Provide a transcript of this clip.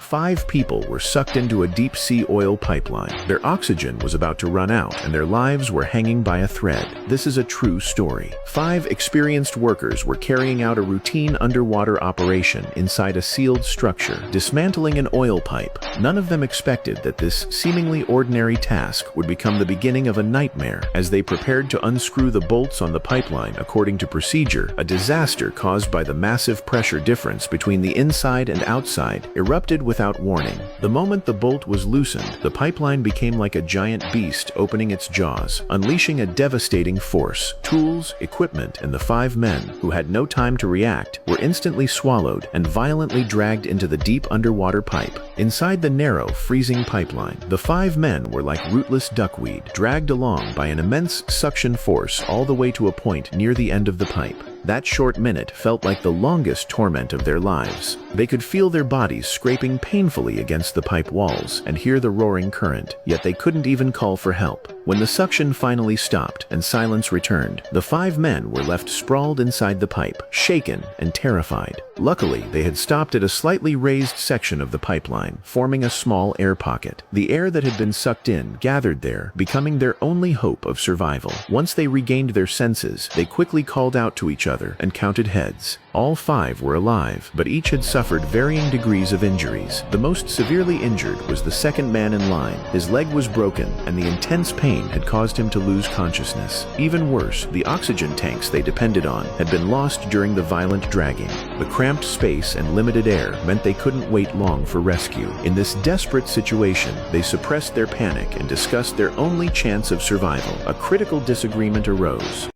5 people were sucked into a deep-sea oil pipeline. Their oxygen was about to run out, and their lives were hanging by a thread. This is a true story. 5 experienced workers were carrying out a routine underwater operation inside a sealed structure, dismantling an oil pipe. None of them expected that this seemingly ordinary task would become the beginning of a nightmare. As they prepared to unscrew the bolts on the pipeline according to procedure, a disaster caused by the massive pressure difference between the inside and outside erupted without warning. The moment the bolt was loosened, the pipeline became like a giant beast opening its jaws, unleashing a devastating force. Tools, equipment, and the 5 men, who had no time to react, were instantly swallowed and violently dragged into the deep underwater pipe. Inside the narrow, freezing pipeline, the 5 men were like rootless duckweed, dragged along by an immense suction force all the way to a point near the end of the pipe. That short minute felt like the longest torment of their lives. They could feel their bodies scraping painfully against the pipe walls and hear the roaring current, yet they couldn't even call for help. When the suction finally stopped and silence returned, the 5 men were left sprawled inside the pipe, shaken and terrified. Luckily, they had stopped at a slightly raised section of the pipeline, forming a small air pocket. The air that had been sucked in gathered there, becoming their only hope of survival. Once they regained their senses, they quickly called out to each other and counted heads. All 5 were alive, but each had suffered varying degrees of injuries. The most severely injured was the second man in line. His leg was broken, and the intense pain had caused him to lose consciousness. Even worse, the oxygen tanks they depended on had been lost during the violent dragging. The cramped space and limited air meant they couldn't wait long for rescue. In this desperate situation, they suppressed their panic and discussed their only chance of survival. A critical disagreement arose.